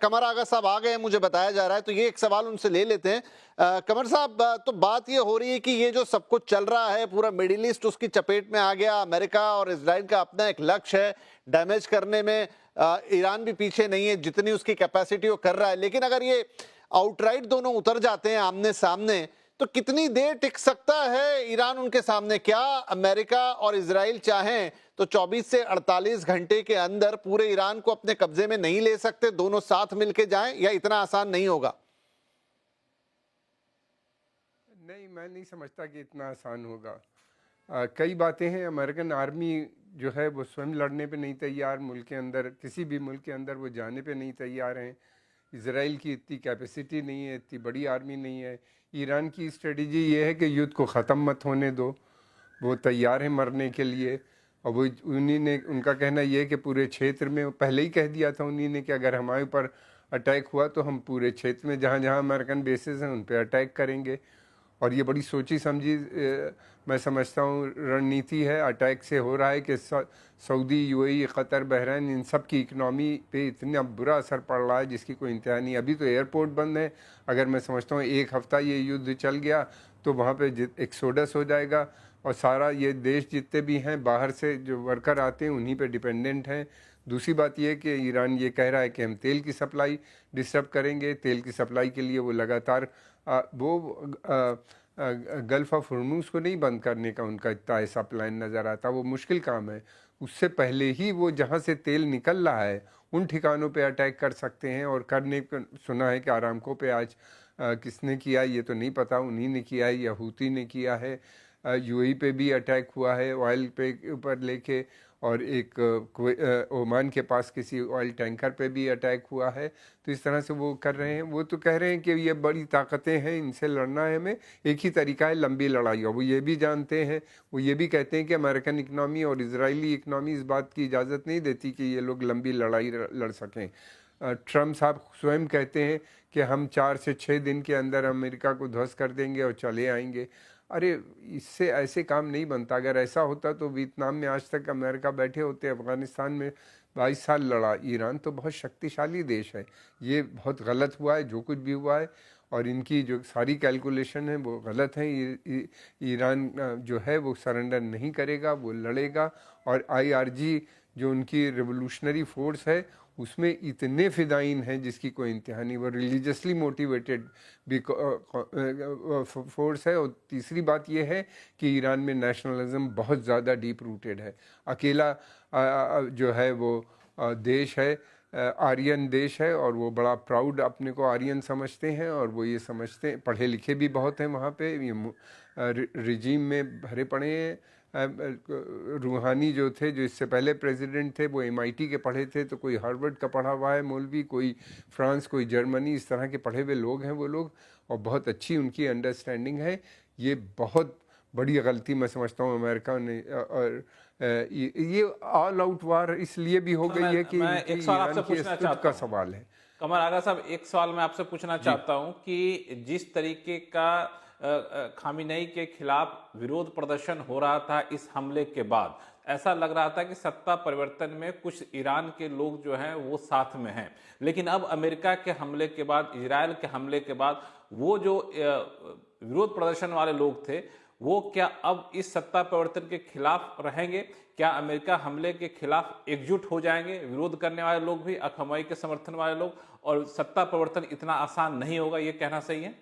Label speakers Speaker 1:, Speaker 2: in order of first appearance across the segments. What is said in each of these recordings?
Speaker 1: कमर आगा साहब आ गए हैं, मुझे बताया जा रहा है, तो ये एक सवाल उनसे ले लेते हैं। कमर साहब, तो बात ये हो रही है कि ये जो सब कुछ चल रहा है, पूरा मिडिल ईस्ट उसकी चपेट में आ गया। अमेरिका और इजराइल का अपना एक लक्ष्य है डैमेज करने में। ईरान भी पीछे नहीं है, जितनी उसकी कैपेसिटी वो कर रहा है। लेकिन अगर ये आउटराइट दोनों उतर जाते हैं आमने सामने, तो कितनी देर टिक सकता है ईरान उनके सामने? क्या अमेरिका और इजराइल चाहें तो 24 से 48 घंटे के अंदर पूरे ईरान को अपने कब्जे में नहीं ले सकते? दोनों साथ मिलके जाएं, या इतना आसान नहीं होगा?
Speaker 2: नहीं, मैं नहीं समझता कि इतना आसान होगा। कई बातें हैं। अमेरिकन आर्मी जो है वो स्वयं लड़ने पे नहीं तैयार, मुल्क के अंदर किसी भी मुल्क के अंदर वो जाने पे नहीं तैयार हैं। इसराइल की इतनी कैपेसिटी नहीं है, इतनी बड़ी आर्मी नहीं है। ईरान की स्ट्रेटजी ये है कि युद्ध को ख़त्म मत होने दो, वो तैयार है मरने के लिए। और वो उन्हीं ने, उनका कहना ये है कि पूरे क्षेत्र में, पहले ही कह दिया था उन्हीं ने कि अगर हमारे ऊपर अटैक हुआ तो हम पूरे क्षेत्र में जहाँ जहाँ अमेरिकन बेसेस हैं उन पर अटैक करेंगे। और ये बड़ी सोची समझी मैं समझता हूँ रणनीति है। अटैक से हो रहा है कि सऊदी, यूएई, कतर, बहरीन, इन सब की इकनॉमी पे इतना बुरा असर पड़ रहा है जिसकी कोई इंतहा नहीं। अभी तो एयरपोर्ट बंद है। अगर मैं समझता हूँ एक हफ़्ता ये युद्ध चल गया तो वहाँ पे एक्सोडस हो जाएगा और सारा ये देश जितने भी हैं बाहर से जो वर्कर आते हैं उन्हीं पे डिपेंडेंट हैं। दूसरी बात यह कि ईरान ये कह रहा है कि हम तेल की सप्लाई डिस्टर्ब करेंगे। तेल की सप्लाई के लिए वो लगातार गल्फ़ ऑफ हॉर्मज़ को नहीं बंद करने का उनका इतना ऐसा प्लान नज़र आता। वो मुश्किल काम है। उससे पहले ही वो जहाँ से तेल निकल रहा है उन ठिकानों पे अटैक कर सकते हैं। और करने सुना है कि आरामको पे आज किसने किया ये तो नहीं पता, उन्हीं ने किया है या हूती ने किया है। यूएई पे भी अटैक हुआ है ऑयल पे ऊपर लेके, और एक ओमान के पास किसी ऑयल टैंकर पे भी अटैक हुआ है। तो इस तरह से वो कर रहे हैं। वो तो कह रहे हैं कि ये बड़ी ताकतें हैं, इनसे लड़ना है हमें, एक ही तरीका है लंबी लड़ाई। और वो ये भी जानते हैं, वो ये भी कहते हैं कि अमेरिकन इकनॉमी और इजरायली इकनॉमी इस बात की इजाज़त नहीं देती कि ये लोग लंबी लड़ाई लड़ सकें। ट्रम्प साहब स्वयं कहते हैं कि हम 4 से 6 दिन के अंदर अमेरिका को ध्वस्त कर देंगे और चले आएंगे। अरे इससे ऐसे काम नहीं बनता। अगर ऐसा होता तो वियतनाम में आज तक अमेरिका बैठे होते। अफ़गानिस्तान में 22 साल लड़ा। ईरान तो बहुत शक्तिशाली देश है। ये बहुत गलत हुआ है जो कुछ भी हुआ है, और इनकी जो सारी कैलकुलेशन है वो गलत है। ईरान जो है वो सरेंडर नहीं करेगा, वो लड़ेगा। और आईआरजी जो उनकी रिवोल्यूशनरी फोर्स है उसमें इतने फ़िदाइन हैं जिसकी कोई इंतहा नहीं। वो रिलीजियसली मोटिवेटेड भी फोर्स है। और तीसरी बात यह है कि ईरान में नेशनलिज्म बहुत ज़्यादा डीप रूटेड है। अकेला जो है वो देश है, आर्यन देश है, और वो बड़ा प्राउड अपने को आर्यन समझते हैं। और वो ये समझते हैं, पढ़े लिखे भी बहुत हैं वहाँ पे, ये रिजीम में भरे पड़े हैं। रूहानी जो थे, जो इससे पहले प्रेसिडेंट थे, वो एमआईटी के पढ़े थे, तो कोई हार्वर्ड का पढ़ा हुआ है मौलवी, कोई फ्रांस, कोई जर्मनी, इस तरह के पढ़े हुए लोग हैं वो लोग। और बहुत अच्छी उनकी अंडरस्टैंडिंग है। ये बहुत बड़ी गलती मैं समझता हूँ अमेरिका ने। और ये ऑल आउट वार इसलिए भी हो गई है कि
Speaker 3: मैं एक सवाल आपसे पूछना चाहता
Speaker 2: का
Speaker 3: हूँ
Speaker 2: सवाल है।
Speaker 3: कमर आगा साहब, एक सवाल मैं आपसे पूछना चाहता हूं कि जिस तरीके का खामिनेई के खिलाफ विरोध प्रदर्शन हो रहा था इस हमले के बाद, ऐसा लग रहा था कि सत्ता परिवर्तन में कुछ ईरान के लोग जो हैं वो साथ में हैं। लेकिन अब अमेरिका के हमले के बाद, इजराइल के हमले के बाद, वो जो विरोध प्रदर्शन वाले लोग थे वो क्या अब इस सत्ता परिवर्तन के खिलाफ रहेंगे? क्या अमेरिका हमले के खिलाफ एकजुट हो जाएंगे विरोध करने वाले लोग भी, अखमई के समर्थन वाले लोग, और सत्ता परिवर्तन इतना आसान नहीं होगा, ये कहना सही है?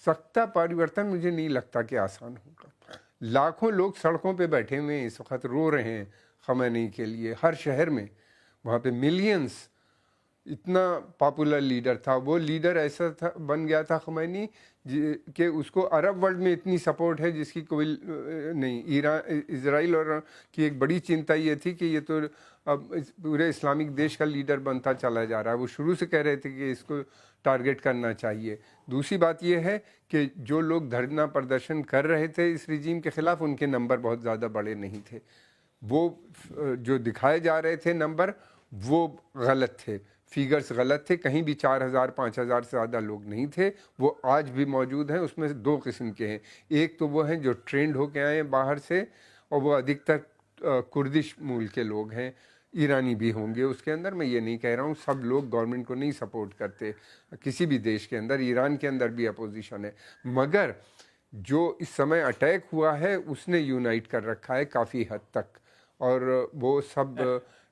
Speaker 2: सत्ता परिवर्तन मुझे नहीं लगता कि आसान होगा। लाखों लोग सड़कों पे बैठे हुए हैं, इस वक्त रो रहे हैं खमेनी के लिए, हर शहर में। वहाँ पे मिलियंस, इतना पॉपुलर लीडर था वो। लीडर ऐसा था, बन गया था खमैनी कि उसको अरब वर्ल्ड में इतनी सपोर्ट है जिसकी कोई नहीं। इजराइल और की एक बड़ी चिंता ये थी कि ये तो अब पूरे इस्लामिक देश का लीडर बनता चला जा रहा है। वो शुरू से कह रहे थे कि इसको टारगेट करना चाहिए। दूसरी बात यह है कि जो लोग धरना प्रदर्शन कर रहे थे इस रिजीम के ख़िलाफ़, उनके नंबर बहुत ज़्यादा बड़े नहीं थे। वो जो दिखाए जा रहे थे नंबर वो गलत थे, फिगर्स गलत थे। कहीं भी 4,000 5,000 से ज़्यादा लोग नहीं थे। वो आज भी मौजूद हैं। उसमें से 2 किस्म के हैं। एक तो वो हैं जो ट्रेंड होके आए हैं बाहर से, और वो अधिकतर कुर्दिश मूल के लोग हैं। ईरानी भी होंगे उसके अंदर। मैं ये नहीं कह रहा हूँ सब लोग गवर्नमेंट को नहीं सपोर्ट करते, किसी भी देश के अंदर, ईरान के अंदर भी अपोजिशन है, मगर जो इस समय अटैक हुआ है उसने यूनाइट कर रखा है काफ़ी हद तक। और वो सब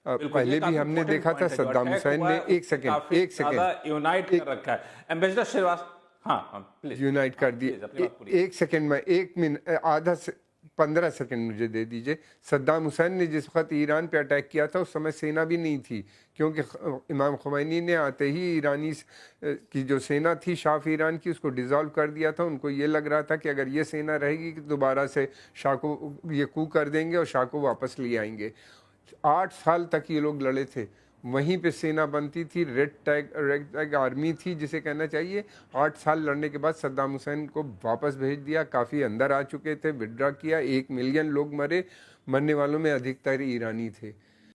Speaker 2: पहले भी हमने देखा था, सद्दाम हुसैन ने एक सेकेंड
Speaker 3: यूनाइट कर रखा है। एम्बेसडर श्रीवास्तव, हाँ प्लीज
Speaker 2: यूनाइट कर दिया। एक सेकेंड में, 1 मिनट, 15 सेकेंड मुझे दे दीजिए। सद्दाम हुसैन ने जिस वक्त ईरान पे अटैक किया था उस समय सेना भी नहीं थी, क्योंकि इमाम खुमैनी ने आते ही ईरानी की जो सेना थी शाह ईरान की, उसको डिज़ोल्व कर दिया था। उनको ये लग रहा था कि अगर ये सेना रहेगी कि दोबारा से शाह को ये कू कर देंगे और शाह को वापस ले आएंगे। 8 साल तक ये लोग लड़े थे, वहीं पे सेना बनती थी, रेड टैग आर्मी थी जिसे कहना चाहिए। 8 साल लड़ने के बाद सद्दाम हुसैन को वापस भेज दिया, काफ़ी अंदर आ चुके थे, विड्रॉ किया, 1 मिलियन लोग मरे, मरने वालों में अधिकतर ईरानी थे।